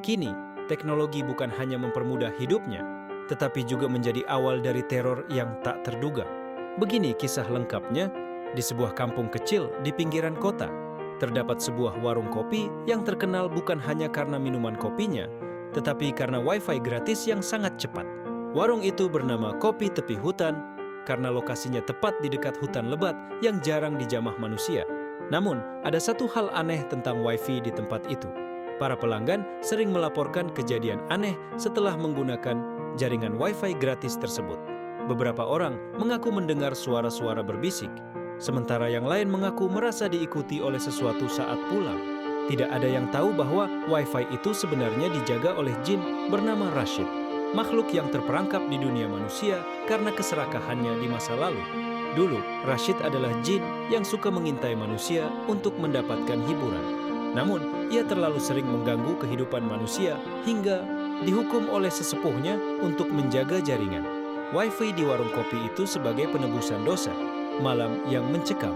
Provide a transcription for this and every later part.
Kini, teknologi bukan hanya mempermudah hidupnya, tetapi juga menjadi awal dari teror yang tak terduga. Begini kisah lengkapnya, di sebuah kampung kecil di pinggiran kota, terdapat sebuah warung kopi yang terkenal bukan hanya karena minuman kopinya, tetapi karena wifi gratis yang sangat cepat. Warung itu bernama Kopi Tepi Hutan karena lokasinya tepat di dekat hutan lebat yang jarang dijamah manusia. Namun, ada satu hal aneh tentang wifi di tempat itu. Para pelanggan sering melaporkan kejadian aneh setelah menggunakan jaringan wifi gratis tersebut. Beberapa orang mengaku mendengar suara-suara berbisik, sementara yang lain mengaku merasa diikuti oleh sesuatu saat pulang. Tidak ada yang tahu bahwa wifi itu sebenarnya dijaga oleh jin bernama Rashid, makhluk yang terperangkap di dunia manusia karena keserakahannya di masa lalu. Dulu, Rashid adalah jin yang suka mengintai manusia untuk mendapatkan hiburan. Namun, ia terlalu sering mengganggu kehidupan manusia hingga dihukum oleh sesepuhnya untuk menjaga jaringan. Wifi di warung kopi itu sebagai penebusan dosa. Malam yang mencekam.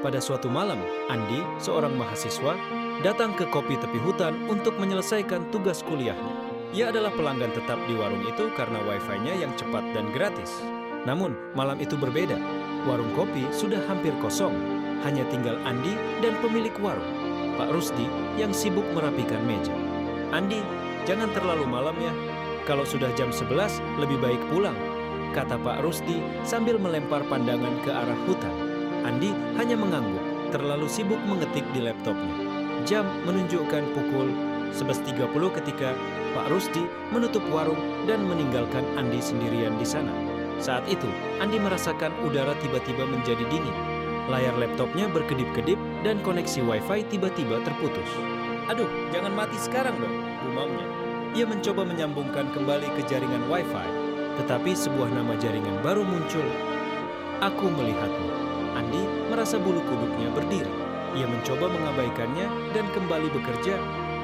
Pada suatu malam, Andi, seorang mahasiswa, datang ke Kopi Tepi Hutan untuk menyelesaikan tugas kuliahnya. Ia adalah pelanggan tetap di warung itu karena wifi-nya yang cepat dan gratis. Namun, malam itu berbeda. Warung kopi sudah hampir kosong. Hanya tinggal Andi dan pemilik warung, Pak Rusdi, yang sibuk merapikan meja. "Andi, jangan terlalu malam ya. Kalau sudah jam 11, lebih baik pulang," kata Pak Rusdi sambil melempar pandangan ke arah hutan. Andi hanya mengangguk, terlalu sibuk mengetik di laptopnya. Jam menunjukkan pukul 11.30 ketika Pak Rusdi menutup warung dan meninggalkan Andi sendirian di sana. Saat itu, Andi merasakan udara tiba-tiba menjadi dingin. Layar laptopnya berkedip-kedip dan koneksi wifi tiba-tiba terputus. "Aduh, jangan mati sekarang dong," gumamnya. Ia mencoba menyambungkan kembali ke jaringan wifi, tetapi sebuah nama jaringan baru muncul. "Aku melihatmu." Andi merasa bulu kuduknya berdiri. Ia mencoba mengabaikannya dan kembali bekerja,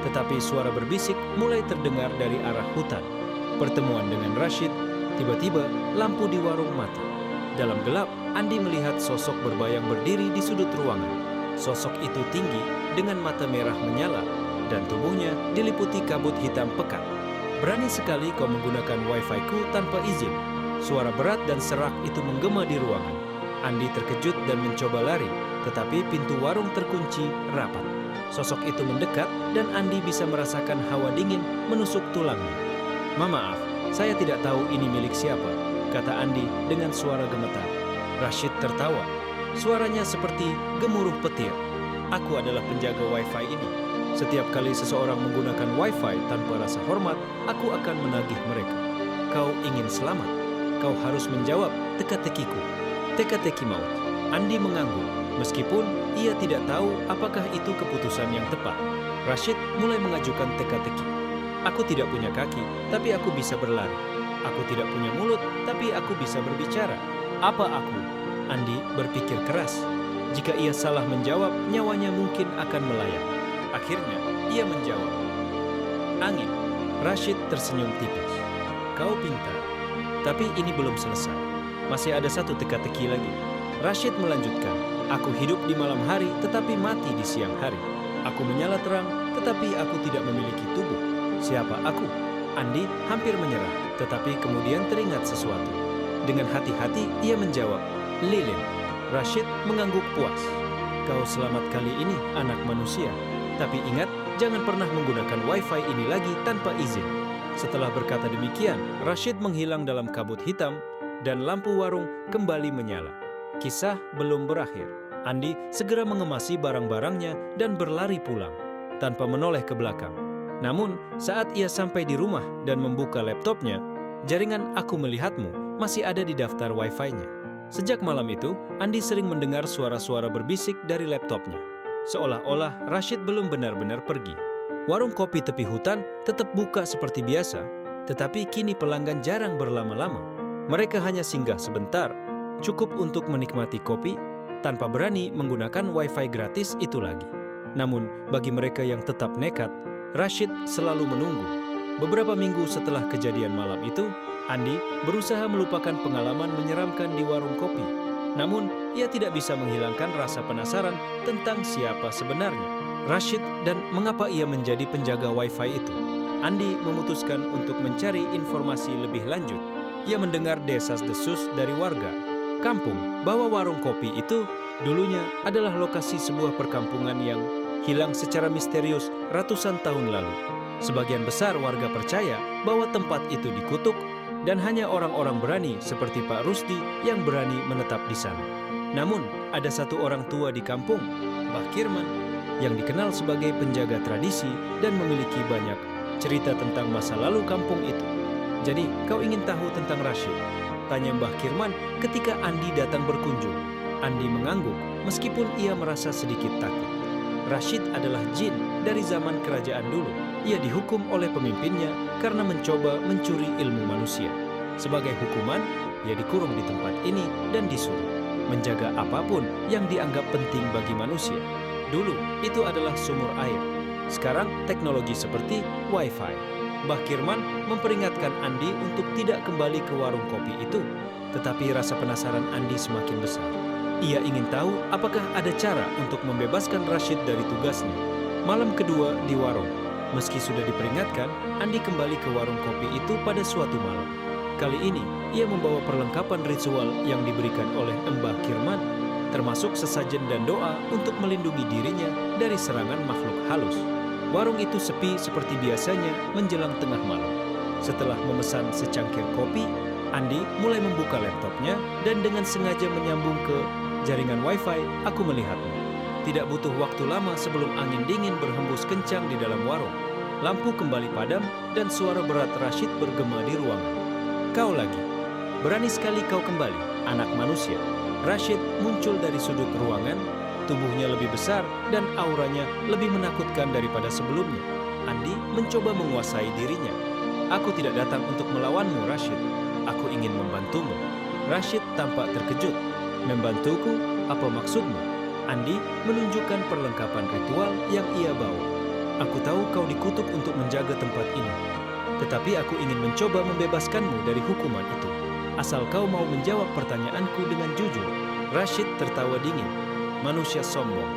tetapi suara berbisik mulai terdengar dari arah hutan. Pertemuan dengan Rashid, tiba-tiba lampu di warung mati. Dalam gelap, Andi melihat sosok berbayang berdiri di sudut ruangan. Sosok itu tinggi dengan mata merah menyala dan tubuhnya diliputi kabut hitam pekat. "Berani sekali kau menggunakan wifi-ku tanpa izin." Suara berat dan serak itu menggema di ruangan. Andi terkejut dan mencoba lari, tetapi pintu warung terkunci rapat. Sosok itu mendekat dan Andi bisa merasakan hawa dingin menusuk tulangnya. "Maaf, saya tidak tahu ini milik siapa," kata Andi dengan suara gemetar. Rashid tertawa. Suaranya seperti gemuruh petir. "Aku adalah penjaga wifi ini. Setiap kali seseorang menggunakan wifi tanpa rasa hormat, aku akan menagih mereka. Kau ingin selamat? Kau harus menjawab teka-tekiku." Teka-teki maut. Andi mengangguk, meskipun ia tidak tahu apakah itu keputusan yang tepat. Rashid mulai mengajukan teka-teki. "Aku tidak punya kaki, tapi aku bisa berlari. Aku tidak punya mulut, tapi aku bisa berbicara. Apa aku?" Andi berpikir keras. Jika ia salah menjawab, nyawanya mungkin akan melayang. Akhirnya, ia menjawab, "Angin." Rashid tersenyum tipis. "Kau pintar. Tapi ini belum selesai. Masih ada satu teka-teki lagi." Rashid melanjutkan, "Aku hidup di malam hari tetapi mati di siang hari. Aku menyala terang tetapi aku tidak memiliki tubuh. Siapa aku?" Andi hampir menyerah, tetapi kemudian teringat sesuatu. Dengan hati-hati ia menjawab, "Lilin." Rashid mengangguk puas. "Kau selamat kali ini, anak manusia. Tapi ingat, jangan pernah menggunakan wifi ini lagi tanpa izin." Setelah berkata demikian, Rashid menghilang dalam kabut hitam dan lampu warung kembali menyala. Kisah belum berakhir. Andi segera mengemasi barang-barangnya dan berlari pulang, tanpa menoleh ke belakang. Namun, saat ia sampai di rumah dan membuka laptopnya, jaringan "Aku Melihatmu" masih ada di daftar wifi-nya. Sejak malam itu, Andi sering mendengar suara-suara berbisik dari laptopnya. Seolah-olah Rashid belum benar-benar pergi. Warung kopi tepi hutan tetap buka seperti biasa, tetapi kini pelanggan jarang berlama-lama. Mereka hanya singgah sebentar, cukup untuk menikmati kopi, tanpa berani menggunakan wifi gratis itu lagi. Namun, bagi mereka yang tetap nekat, Rashid selalu menunggu. Beberapa minggu setelah kejadian malam itu, Andi berusaha melupakan pengalaman menyeramkan di warung kopi. Namun, ia tidak bisa menghilangkan rasa penasaran tentang siapa sebenarnya Rashid dan mengapa ia menjadi penjaga wifi itu. Andi memutuskan untuk mencari informasi lebih lanjut. Ia mendengar desas-desus dari warga kampung bahwa warung kopi itu dulunya adalah lokasi sebuah perkampungan yang hilang secara misterius ratusan tahun lalu. Sebagian besar warga percaya bahwa tempat itu dikutuk dan hanya orang-orang berani seperti Pak Rusdi yang berani menetap di sana. Namun, ada satu orang tua di kampung, Mbah Kirman, yang dikenal sebagai penjaga tradisi dan memiliki banyak cerita tentang masa lalu kampung itu. Jadi, kau ingin tahu tentang Rashid? Tanya Mbah Kirman ketika Andi datang berkunjung. Andi mengangguk meskipun ia merasa sedikit takut. Rashid adalah jin dari zaman kerajaan dulu. Ia dihukum oleh pemimpinnya karena mencoba mencuri ilmu manusia. Sebagai hukuman, ia dikurung di tempat ini dan disuruh menjaga apapun yang dianggap penting bagi manusia. Dulu, itu adalah sumur air. Sekarang, teknologi seperti Wi-Fi. Mbah Kirman memperingatkan Andi untuk tidak kembali ke warung kopi itu, tetapi rasa penasaran Andi semakin besar. Ia ingin tahu apakah ada cara untuk membebaskan Rashid dari tugasnya. Malam kedua di warung, meski sudah diperingatkan, Andi kembali ke warung kopi itu pada suatu malam. Kali ini, ia membawa perlengkapan ritual yang diberikan oleh Mbah Kirman, termasuk sesajen dan doa untuk melindungi dirinya dari serangan makhluk halus. Warung itu sepi seperti biasanya menjelang tengah malam. Setelah memesan secangkir kopi, Andi mulai membuka laptopnya dan dengan sengaja menyambung ke jaringan Wi-Fi. Aku melihatmu. Tidak butuh waktu lama sebelum angin dingin berhembus kencang di dalam warung. Lampu kembali padam dan suara berat Rashid bergema di ruangan. Kau lagi. Berani sekali kau kembali, anak manusia. Rashid muncul dari sudut ruangan, tubuhnya lebih besar dan auranya lebih menakutkan daripada sebelumnya. Andi mencoba menguasai dirinya. Aku tidak datang untuk melawanmu, Rashid. Aku ingin membantumu. Rashid tampak terkejut. Membantuku? Apa maksudmu? Andi menunjukkan perlengkapan ritual yang ia bawa. Aku tahu kau dikutuk untuk menjaga tempat ini. Tetapi aku ingin mencoba membebaskanmu dari hukuman itu. Asal kau mau menjawab pertanyaanku dengan jujur. Rashid tertawa dingin. Manusia sombong.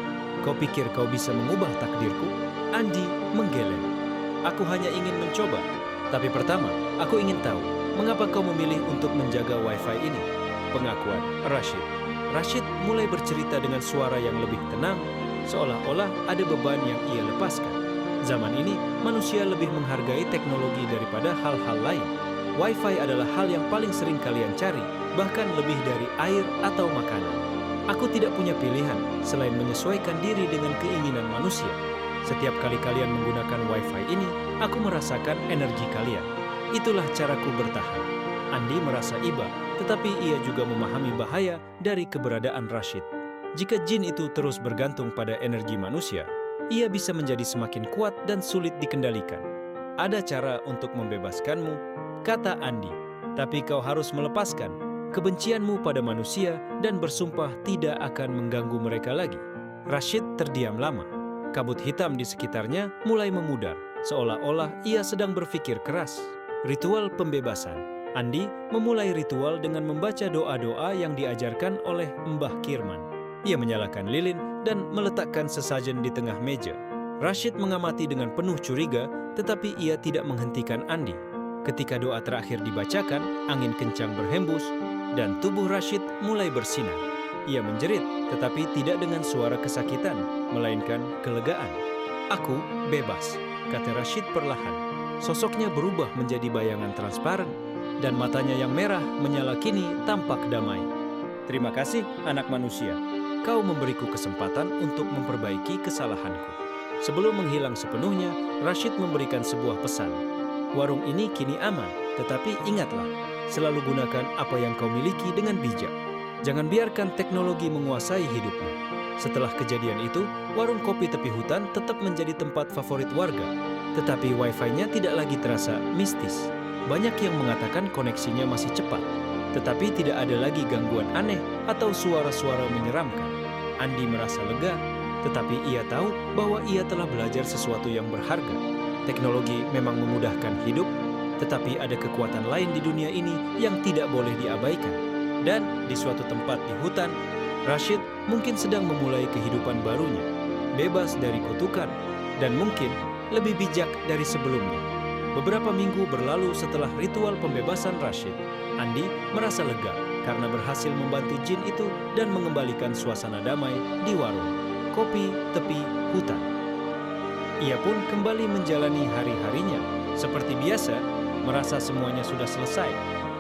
Kau pikir kau bisa mengubah takdirku? Andi menggeleng. Aku hanya ingin mencoba. Tapi pertama, aku ingin tahu, mengapa kau memilih untuk menjaga Wi-Fi ini? Pengakuan Rashid. Rashid mulai bercerita dengan suara yang lebih tenang, seolah-olah ada beban yang ia lepaskan. Zaman ini, manusia lebih menghargai teknologi daripada hal-hal lain. Wi-Fi adalah hal yang paling sering kalian cari, bahkan lebih dari air atau makanan. Aku tidak punya pilihan selain menyesuaikan diri dengan keinginan manusia. Setiap kali kalian menggunakan Wi-Fi ini, aku merasakan energi kalian. Itulah caraku bertahan. Andi merasa iba, tetapi ia juga memahami bahaya dari keberadaan Rashid. Jika jin itu terus bergantung pada energi manusia, ia bisa menjadi semakin kuat dan sulit dikendalikan. Ada cara untuk membebaskanmu, kata Andi, tapi kau harus melepaskan kebencianmu pada manusia dan bersumpah tidak akan mengganggu mereka lagi. Rashid terdiam lama. Kabut hitam di sekitarnya mulai memudar, seolah-olah ia sedang berpikir keras. Ritual pembebasan. Andi memulai ritual dengan membaca doa-doa yang diajarkan oleh Mbah Kirman. Ia menyalakan lilin dan meletakkan sesajen di tengah meja. Rashid mengamati dengan penuh curiga, tetapi ia tidak menghentikan Andi. Ketika doa terakhir dibacakan, angin kencang berhembus, dan tubuh Rashid mulai bersinar. Ia menjerit, tetapi tidak dengan suara kesakitan, melainkan kelegaan. Aku bebas, kata Rashid perlahan. Sosoknya berubah menjadi bayangan transparan, dan matanya yang merah menyala kini tampak damai. Terima kasih, anak manusia. Kau memberiku kesempatan untuk memperbaiki kesalahanku. Sebelum menghilang sepenuhnya, Rashid memberikan sebuah pesan. Warung ini kini aman, tetapi ingatlah, selalu gunakan apa yang kau miliki dengan bijak. Jangan biarkan teknologi menguasai hidupmu. Setelah kejadian itu, warung kopi tepi hutan tetap menjadi tempat favorit warga. Tetapi Wi-Fi-nya tidak lagi terasa mistis. Banyak yang mengatakan koneksinya masih cepat, tetapi tidak ada lagi gangguan aneh atau suara-suara menyeramkan. Andi merasa lega, tetapi ia tahu bahwa ia telah belajar sesuatu yang berharga. Teknologi memang memudahkan hidup, tetapi ada kekuatan lain di dunia ini yang tidak boleh diabaikan. Dan di suatu tempat di hutan, Rashid mungkin sedang memulai kehidupan barunya, bebas dari kutukan, dan mungkin lebih bijak dari sebelumnya. Beberapa minggu berlalu setelah ritual pembebasan Rashid. Andi merasa lega karena berhasil membantu jin itu dan mengembalikan suasana damai di warung kopi tepi hutan. Ia pun kembali menjalani hari-harinya seperti biasa, merasa semuanya sudah selesai.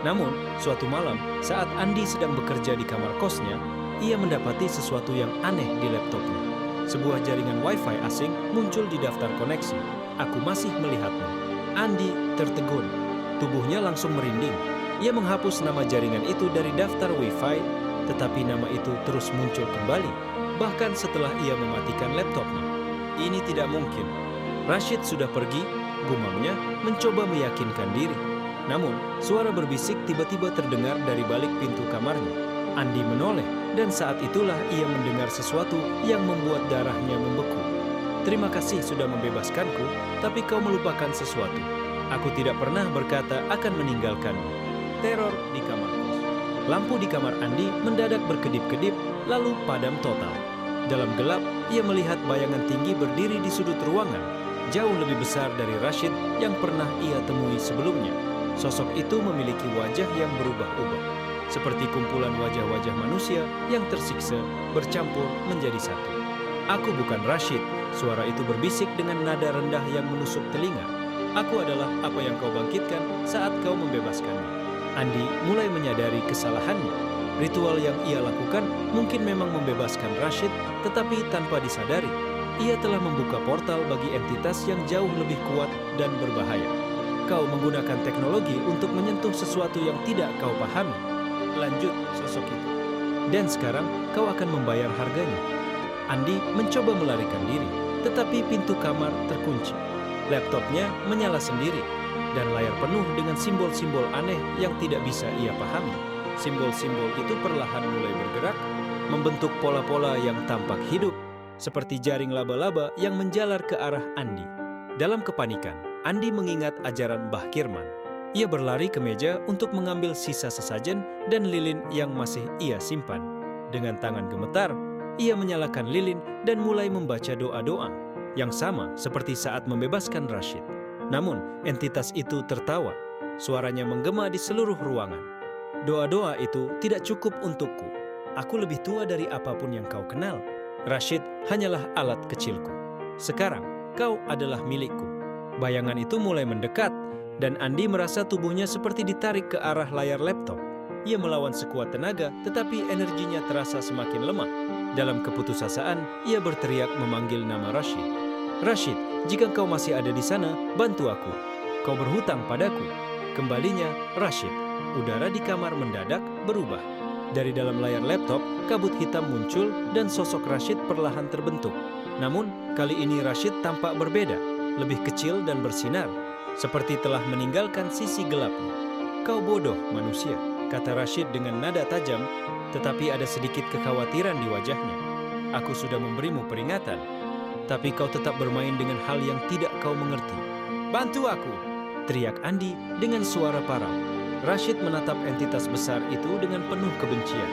Namun, suatu malam saat Andi sedang bekerja di kamar kosnya, ia mendapati sesuatu yang aneh di laptopnya. Sebuah jaringan Wi-Fi asing muncul di daftar koneksi. Aku masih melihatmu. Andi tertegun. Tubuhnya langsung merinding. Ia menghapus nama jaringan itu dari daftar Wi-Fi, tetapi nama itu terus muncul kembali. Bahkan setelah ia mematikan laptopnya. Ini tidak mungkin. Rashid sudah pergi, gumamnya mencoba meyakinkan diri. Namun, suara berbisik tiba-tiba terdengar dari balik pintu kamarnya. Andi menoleh, dan saat itulah ia mendengar sesuatu yang membuat darahnya membeku. Terima kasih sudah membebaskanku, tapi kau melupakan sesuatu. Aku tidak pernah berkata akan meninggalkanmu. Teror di kamar kos. Lampu di kamar Andi mendadak berkedip-kedip, lalu padam total. Dalam gelap, ia melihat bayangan tinggi berdiri di sudut ruangan, jauh lebih besar dari Rashid yang pernah ia temui sebelumnya. Sosok itu memiliki wajah yang berubah-ubah, seperti kumpulan wajah-wajah manusia yang tersiksa bercampur menjadi satu. Aku bukan Rashid, suara itu berbisik dengan nada rendah yang menusuk telinga. Aku adalah apa yang kau bangkitkan saat kau membebaskannya. Andi mulai menyadari kesalahannya. Ritual yang ia lakukan mungkin memang membebaskan Rashid, tetapi tanpa disadari, ia telah membuka portal bagi entitas yang jauh lebih kuat dan berbahaya. Kau menggunakan teknologi untuk menyentuh sesuatu yang tidak kau pahami. Lanjut sosok itu. Dan sekarang kau akan membayar harganya. Andi mencoba melarikan diri, tetapi pintu kamar terkunci. Laptopnya menyala sendiri, dan layar penuh dengan simbol-simbol aneh yang tidak bisa ia pahami. Simbol-simbol itu perlahan mulai bergerak, membentuk pola-pola yang tampak hidup, seperti jaring laba-laba yang menjalar ke arah Andi. Dalam kepanikan, Andi mengingat ajaran Mbah Kirman. Ia berlari ke meja untuk mengambil sisa sesajen dan lilin yang masih ia simpan. Dengan tangan gemetar, ia menyalakan lilin dan mulai membaca doa-doa, yang sama seperti saat membebaskan Rashid. Namun, entitas itu tertawa. Suaranya menggema di seluruh ruangan. Doa-doa itu tidak cukup untukku. Aku lebih tua dari apapun yang kau kenal. Rashid hanyalah alat kecilku. Sekarang, kau adalah milikku. Bayangan itu mulai mendekat, dan Andi merasa tubuhnya seperti ditarik ke arah layar laptop. Ia melawan sekuat tenaga, tetapi energinya terasa semakin lemah. Dalam keputusasaan, ia berteriak memanggil nama Rashid. Rashid, jika kau masih ada di sana, bantu aku. Kau berhutang padaku. Kembalinya, Rashid. Udara di kamar mendadak berubah. Dari dalam layar laptop, kabut hitam muncul dan sosok Rashid perlahan terbentuk. Namun, kali ini Rashid tampak berbeda, lebih kecil dan bersinar, seperti telah meninggalkan sisi gelapnya. Kau bodoh, manusia, kata Rashid dengan nada tajam, tetapi ada sedikit kekhawatiran di wajahnya. Aku sudah memberimu peringatan, tapi kau tetap bermain dengan hal yang tidak kau mengerti. Bantu aku, teriak Andi dengan suara parau. Rashid menatap entitas besar itu dengan penuh kebencian.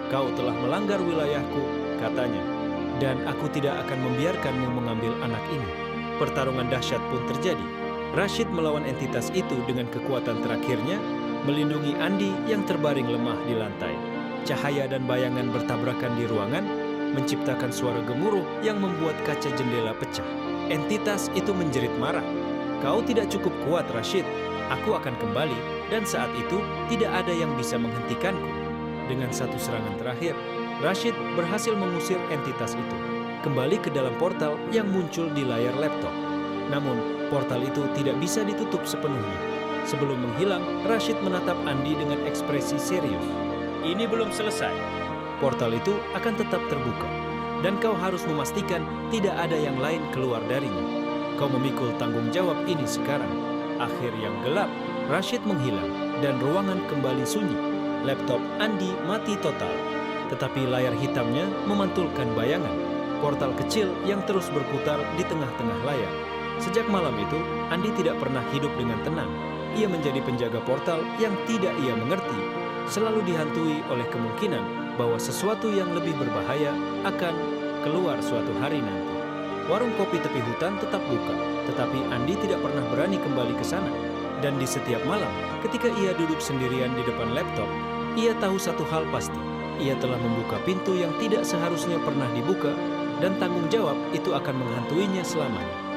Kau telah melanggar wilayahku, katanya, dan aku tidak akan membiarkanmu mengambil anak ini. Pertarungan dahsyat pun terjadi. Rashid melawan entitas itu dengan kekuatan terakhirnya, melindungi Andi yang terbaring lemah di lantai. Cahaya dan bayangan bertabrakan di ruangan, menciptakan suara gemuruh yang membuat kaca jendela pecah. Entitas itu menjerit marah. Kau tidak cukup kuat, Rashid. Aku akan kembali, dan saat itu tidak ada yang bisa menghentikanku. Dengan satu serangan terakhir, Rashid berhasil mengusir entitas itu, kembali ke dalam portal yang muncul di layar laptop. Namun, portal itu tidak bisa ditutup sepenuhnya. Sebelum menghilang, Rashid menatap Andi dengan ekspresi serius. Ini belum selesai. Portal itu akan tetap terbuka, dan kau harus memastikan tidak ada yang lain keluar darinya. Kau memikul tanggung jawab ini sekarang. Akhir yang gelap, Rashid menghilang, dan ruangan kembali sunyi. Laptop Andi mati total, tetapi layar hitamnya memantulkan bayangan. Portal kecil yang terus berputar di tengah-tengah layar. Sejak malam itu, Andi tidak pernah hidup dengan tenang. Ia menjadi penjaga portal yang tidak ia mengerti, selalu dihantui oleh kemungkinan bahwa sesuatu yang lebih berbahaya akan keluar suatu hari nanti. Warung kopi tepi hutan tetap buka, tetapi Andi tidak pernah berani kembali ke sana. Dan di setiap malam, ketika ia duduk sendirian di depan laptop, ia tahu satu hal pasti. Ia telah membuka pintu yang tidak seharusnya pernah dibuka, dan tanggung jawab itu akan menghantuinya selamanya.